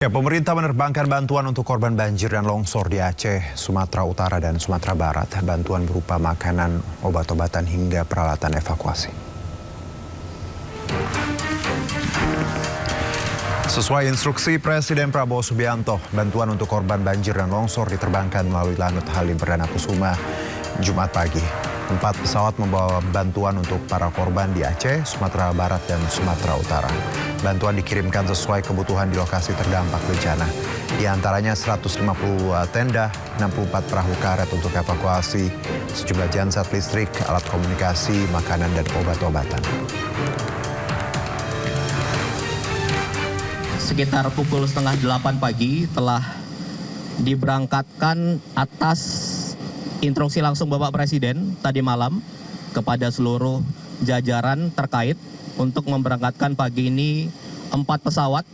Ya, pemerintah menerbangkan bantuan untuk korban banjir dan longsor di Aceh, Sumatera Utara, dan Sumatera Barat. Bantuan berupa makanan, obat-obatan, hingga peralatan evakuasi. Sesuai instruksi Presiden Prabowo Subianto, bantuan untuk korban banjir dan longsor diterbangkan melalui Lanut Halim Perdana Kusuma Jumat pagi. 4 pesawat membawa bantuan untuk para korban di Aceh, Sumatera Barat, dan Sumatera Utara. Bantuan dikirimkan sesuai kebutuhan di lokasi terdampak bencana. Di antaranya 150 tenda, 64 perahu karet untuk evakuasi, sejumlah genset listrik, alat komunikasi, makanan, dan obat-obatan. Sekitar pukul setengah 8 pagi telah diberangkatkan atas instruksi langsung Bapak Presiden tadi malam kepada seluruh jajaran terkait untuk memberangkatkan pagi ini 4 pesawat,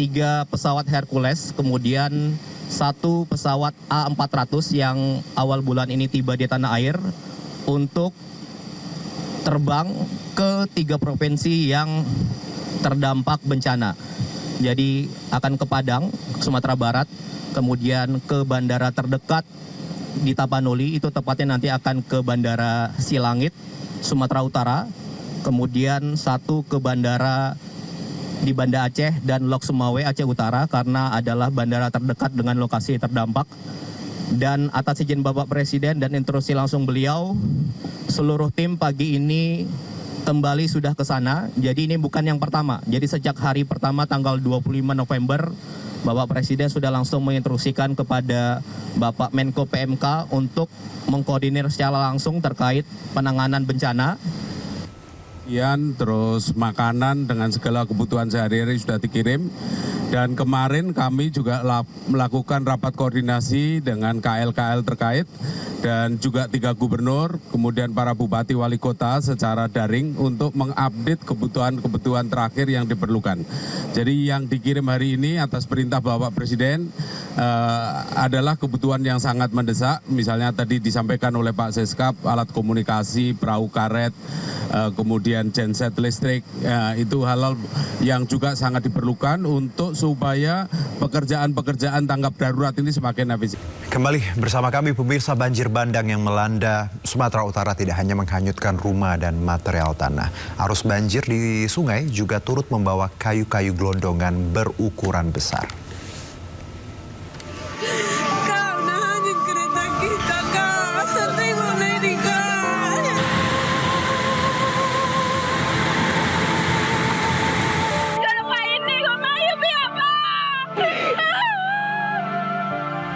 3 pesawat Hercules, kemudian 1 pesawat A400 yang awal bulan ini tiba di tanah air untuk terbang ke 3 provinsi yang terdampak bencana. Jadi akan ke Padang, Sumatera Barat, kemudian ke bandara terdekat di Tapanuli, itu tepatnya nanti akan ke Bandara Silangit, Sumatera Utara, kemudian 1 ke bandara di Banda Aceh dan Lok Sumawe, Aceh Utara, karena adalah bandara terdekat dengan lokasi terdampak. Dan atas izin Bapak Presiden dan instruksi langsung beliau, seluruh tim pagi ini kembali sudah ke sana. Jadi ini bukan yang pertama. Jadi sejak hari pertama tanggal 25 November, Bapak Presiden sudah langsung menginstruksikan kepada Bapak Menko PMK untuk mengkoordinir secara langsung terkait penanganan bencana. Terus makanan dengan segala kebutuhan sehari-hari sudah dikirim. Dan kemarin kami juga melakukan rapat koordinasi dengan KL-KL terkait dan juga 3 gubernur, kemudian para bupati wali kota secara daring untuk mengupdate kebutuhan-kebutuhan terakhir yang diperlukan. Jadi yang dikirim hari ini atas perintah Bapak Presiden adalah kebutuhan yang sangat mendesak. Misalnya tadi disampaikan oleh Pak Seskap, alat komunikasi, perahu karet, kemudian genset listrik, itu hal-hal yang juga sangat diperlukan untuk supaya pekerjaan-pekerjaan tanggap darurat ini semakin efisien. Kembali bersama kami pemirsa, banjir bandang yang melanda Sumatera Utara tidak hanya menghanyutkan rumah dan material tanah. Arus banjir di sungai juga turut membawa kayu-kayu gelondongan berukuran besar.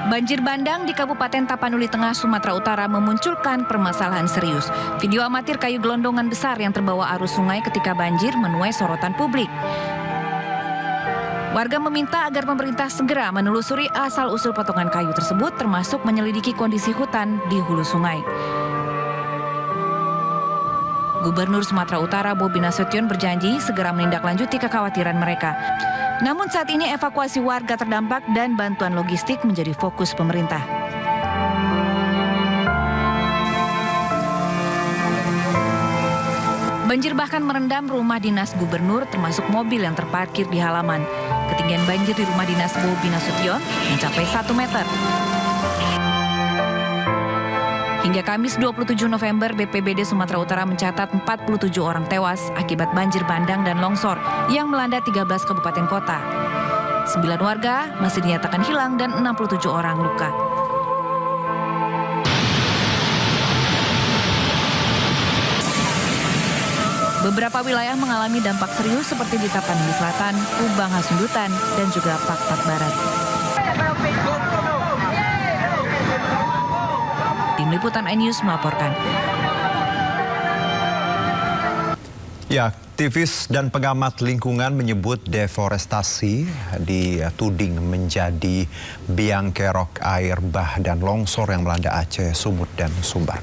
Banjir bandang di Kabupaten Tapanuli Tengah, Sumatera Utara memunculkan permasalahan serius. Video amatir kayu gelondongan besar yang terbawa arus sungai ketika banjir menuai sorotan publik. Warga meminta agar pemerintah segera menelusuri asal-usul potongan kayu tersebut, termasuk menyelidiki kondisi hutan di hulu sungai. Gubernur Sumatera Utara Bobi Nasution berjanji segera menindaklanjuti kekhawatiran mereka. Namun saat ini evakuasi warga terdampak dan bantuan logistik menjadi fokus pemerintah. Banjir bahkan merendam rumah dinas gubernur termasuk mobil yang terparkir di halaman. Ketinggian banjir di rumah dinas Bobi Nasution mencapai 1 meter. Hingga Kamis 27 November, BPBD Sumatera Utara mencatat 47 orang tewas akibat banjir bandang dan longsor yang melanda 13 kabupaten kota. 9 warga masih dinyatakan hilang dan 67 orang luka. Beberapa wilayah mengalami dampak serius seperti di Tapanuli Selatan, Kubang Hasundutan, dan juga Pak Barat. Tim Liputan iNews melaporkan. Ya, aktivis dan pengamat lingkungan menyebut deforestasi dituding menjadi biang kerok air bah dan longsor yang melanda Aceh, Sumut, dan Sumbar.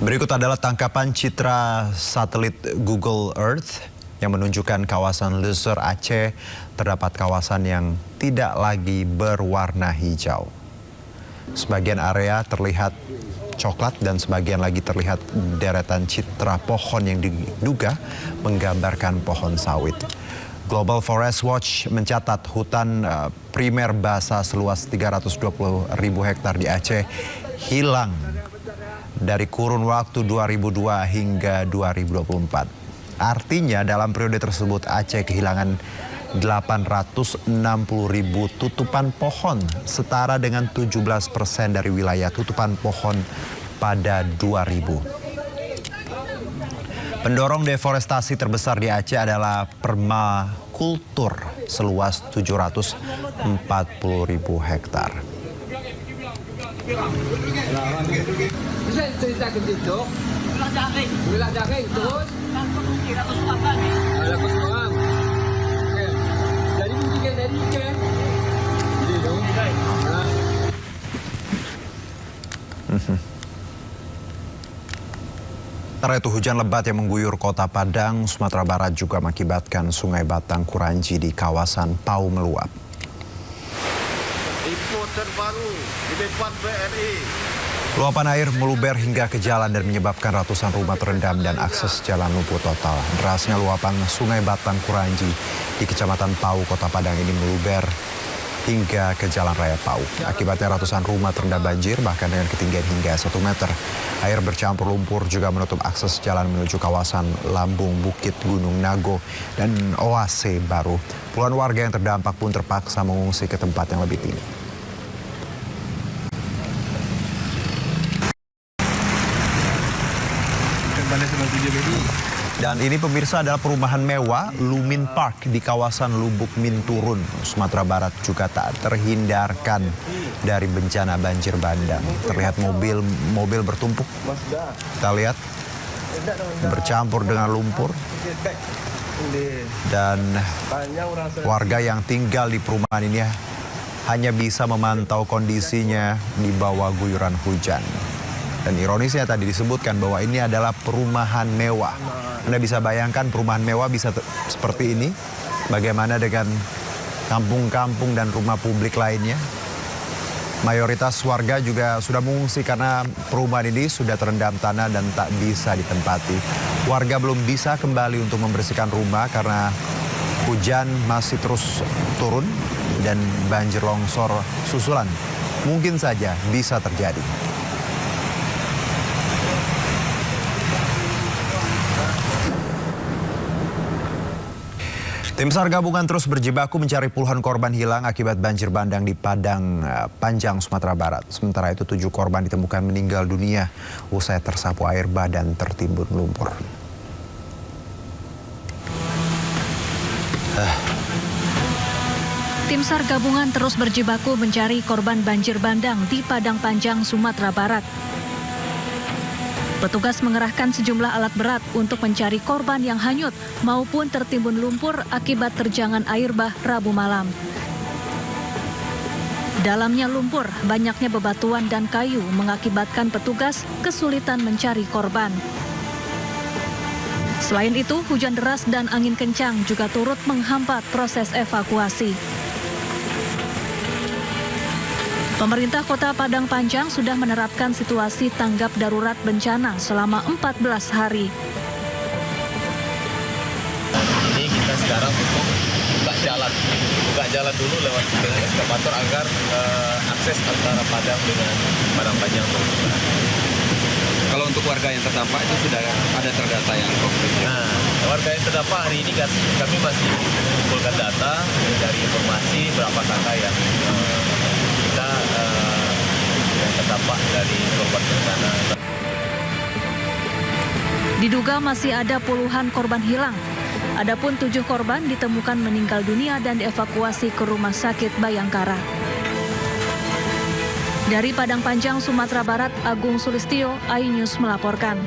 Berikut adalah tangkapan citra satelit Google Earth yang menunjukkan kawasan Leser Aceh terdapat kawasan yang tidak lagi berwarna hijau. Sebagian area terlihat coklat dan sebagian lagi terlihat deretan citra pohon yang diduga menggambarkan pohon sawit. Global Forest Watch mencatat hutan primer basah seluas 320.000 hektar di Aceh hilang dari kurun waktu 2002 hingga 2024. Artinya dalam periode tersebut Aceh kehilangan 860.000 tutupan pohon, setara dengan 17% dari wilayah tutupan pohon pada 2000. Pendorong deforestasi terbesar di Aceh adalah permakultur seluas 740.000 hektar. Sementara itu hujan lebat yang mengguyur kota Padang, Sumatera Barat juga mengakibatkan Sungai Batang Kuranji di kawasan Pau meluap. Info terbaru di depan BRI. Luapan air meluber hingga ke jalan dan menyebabkan ratusan rumah terendam dan akses jalan lumpuh total. Derasnya luapan Sungai Batang Kuranji di Kecamatan Pau, Kota Padang ini meluber hingga ke Jalan Raya Pau. Akibatnya ratusan rumah terendam banjir bahkan dengan ketinggian hingga 1 meter. Air bercampur lumpur juga menutup akses jalan menuju kawasan Lambung Bukit Gunung Nago dan Oase Baru. Puluhan warga yang terdampak pun terpaksa mengungsi ke tempat yang lebih tinggi. Dan ini pemirsa adalah perumahan mewah Lumin Park di kawasan Lubuk Minturun, Sumatera Barat juga tak terhindarkan dari bencana banjir bandang. Terlihat mobil bertumpuk. Kita lihat bercampur dengan lumpur. Dan warga yang tinggal di perumahan ini hanya bisa memantau kondisinya di bawah guyuran hujan. Dan ironisnya tadi disebutkan bahwa ini adalah perumahan mewah. Anda bisa bayangkan perumahan mewah bisa seperti ini. Bagaimana dengan kampung-kampung dan rumah publik lainnya? Mayoritas warga juga sudah mengungsi karena perumahan ini sudah terendam tanah dan tak bisa ditempati. Warga belum bisa kembali untuk membersihkan rumah karena hujan masih terus turun dan banjir longsor susulan mungkin saja bisa terjadi. Tim SAR gabungan terus berjibaku mencari puluhan korban hilang akibat banjir bandang di Padang Panjang, Sumatera Barat. Sementara itu 7 korban ditemukan meninggal dunia usai tersapu air bah dan tertimbun lumpur. Tim SAR gabungan terus berjibaku mencari korban banjir bandang di Padang Panjang, Sumatera Barat. Petugas mengerahkan sejumlah alat berat untuk mencari korban yang hanyut maupun tertimbun lumpur akibat terjangan air bah Rabu malam. Dalamnya lumpur, banyaknya bebatuan dan kayu mengakibatkan petugas kesulitan mencari korban. Selain itu, hujan deras dan angin kencang juga turut menghambat proses evakuasi. Pemerintah Kota Padang Panjang sudah menerapkan situasi tanggap darurat bencana selama 14 hari. Ini kita sekarang untuk buka jalan dulu lewat dengan eskavator agar akses antara Padang dengan Padang Panjang terbuka. Kalau untuk warga yang terdampak itu sudah ada terdata yang konkret. Nah, warga yang terdampak hari ini kami masih mengumpulkan data dari informasi berapa kakak yang kita yang terdampak dari korban bencana. Diduga masih ada puluhan korban hilang. Adapun 7 korban ditemukan meninggal dunia dan dievakuasi ke Rumah Sakit Bayangkara. Dari Padang Panjang, Sumatera Barat, Agung Sulistyo, iNews melaporkan.